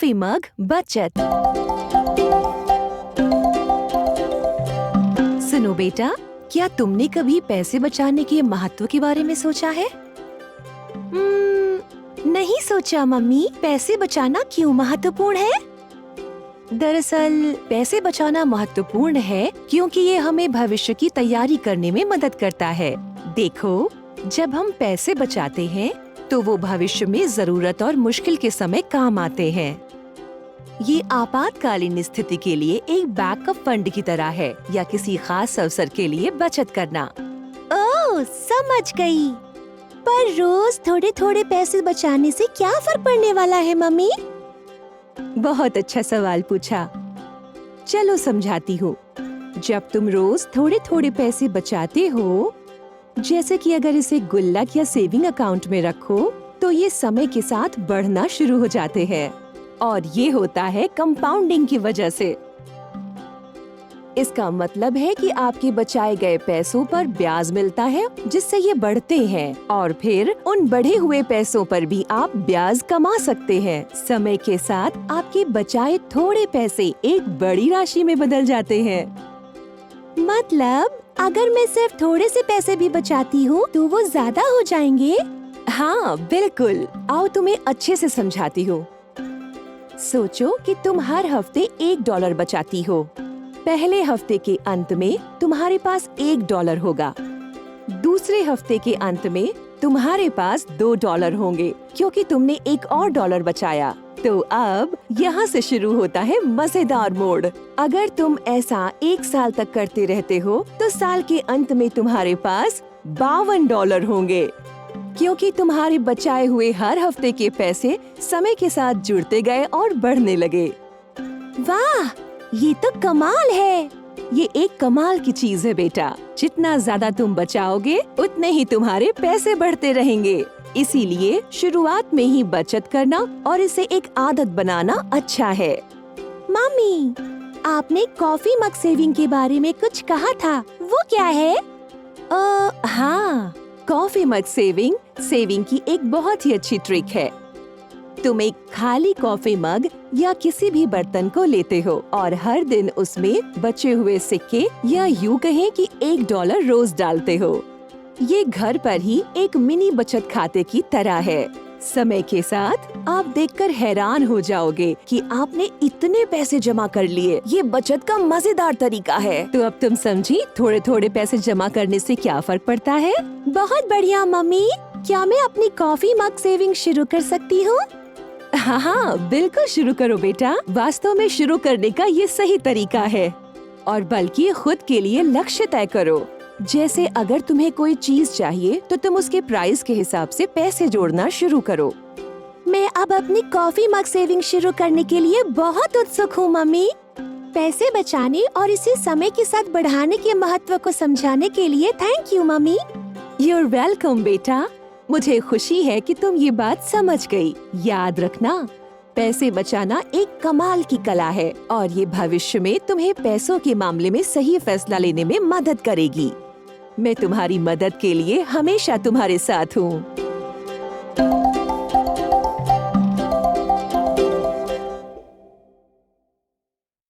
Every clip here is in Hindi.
कॉफी मग बचत। सुनो बेटा, क्या तुमने कभी पैसे बचाने के महत्व के बारे में सोचा है? नहीं सोचा मम्मी। पैसे बचाना क्यों महत्वपूर्ण है? दरअसल पैसे बचाना महत्वपूर्ण है क्योंकि ये हमें भविष्य की तैयारी करने में मदद करता है। देखो, जब हम पैसे बचाते हैं तो वो भविष्य में जरूरत और मुश्किल के समय काम आते हैं। ये आपातकालीन स्थिति के लिए एक बैकअप फंड की तरह है या किसी खास अवसर के लिए बचत करना। ओह, समझ गई। पर रोज थोड़े थोड़े पैसे बचाने से क्या फर्क पड़ने वाला है मम्मी? बहुत अच्छा सवाल पूछा। चलो समझाती हूँ। जब तुम रोज थोड़े थोड़े पैसे बचाते हो, जैसे कि अगर इसे गुल्लक या सेविंग अकाउंट में रखो, तो ये समय के साथ बढ़ना शुरू हो जाते हैं और ये होता है कंपाउंडिंग की वजह से। इसका मतलब है कि आपके बचाए गए पैसों पर ब्याज मिलता है, जिससे ये बढ़ते हैं और फिर उन बढ़े हुए पैसों पर भी आप ब्याज कमा सकते हैं। समय के साथ आपके बचाए थोड़े पैसे एक बड़ी राशि में बदल जाते हैं। मतलब अगर मैं सिर्फ थोड़े से पैसे भी बचाती हूँ तो वो ज्यादा हो जाएंगे? हाँ बिल्कुल। आओ तुम्हें अच्छे से समझाती हूँ। सोचो कि तुम हर हफ्ते $1 बचाती हो। पहले हफ्ते के अंत में तुम्हारे पास $1 होगा। दूसरे हफ्ते के अंत में तुम्हारे पास $2 होंगे क्योंकि तुमने एक और $1 बचाया। तो अब यहाँ से शुरू होता है मजेदार मोड़। अगर तुम ऐसा 1 साल तक करते रहते हो तो साल के अंत में तुम्हारे पास $52 होंगे क्योंकि तुम्हारे बचाए हुए हर हफ्ते के पैसे समय के साथ जुड़ते गए और बढ़ने लगे। वाह, ये तो कमाल है। ये एक कमाल की चीज है बेटा। जितना ज्यादा तुम बचाओगे उतने ही तुम्हारे पैसे बढ़ते रहेंगे। इसीलिए शुरुआत में ही बचत करना और इसे एक आदत बनाना अच्छा है। मम्मी, आपने कॉफी मग सेविंग के बारे में कुछ कहा था, वो क्या है? हाँ, कॉफी मग सेविंग की एक बहुत ही अच्छी ट्रिक है। तुम एक खाली कॉफी मग या किसी भी बर्तन को लेते हो और हर दिन उसमें बचे हुए सिक्के या यूं कहें कि $1 रोज डालते हो। ये घर पर ही एक मिनी बचत खाते की तरह है। समय के साथ आप देखकर हैरान हो जाओगे कि आपने इतने पैसे जमा कर लिए। ये बचत का मजेदार तरीका है। तो अब तुम समझी थोड़े थोड़े पैसे जमा करने से क्या फर्क पड़ता है? बहुत बढ़िया मम्मी। क्या मैं अपनी कॉफी मग सेविंग शुरू कर सकती हूँ? हाँ, बिल्कुल शुरू करो बेटा। वास्तव में शुरू करने का ये सही तरीका है। और बल्कि खुद के लिए लक्ष्य तय करो। जैसे अगर तुम्हें कोई चीज चाहिए तो तुम उसके प्राइस के हिसाब से पैसे जोड़ना शुरू करो। मैं अब अपनी कॉफी मग सेविंग शुरू करने के लिए बहुत उत्सुक हूँ मम्मी। पैसे बचाने और इसे समय के साथ बढ़ाने के महत्व को समझाने के लिए thank you mummy. You're welcome बेटा। मुझे खुशी है कि तुम ये बात समझ गई। याद रखना, पैसे बचाना एक कमाल की कला है और ये भविष्य में तुम्हें पैसों के मामले में सही फैसला लेने में मदद करेगी। मैं तुम्हारी मदद के लिए हमेशा तुम्हारे साथ हूँ।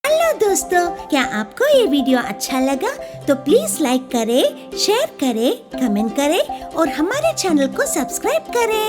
हेलो दोस्तों, क्या आपको ये वीडियो अच्छा लगा? तो प्लीज लाइक करें, शेयर करें, कमेंट करें और हमारे चैनल को सब्सक्राइब करें।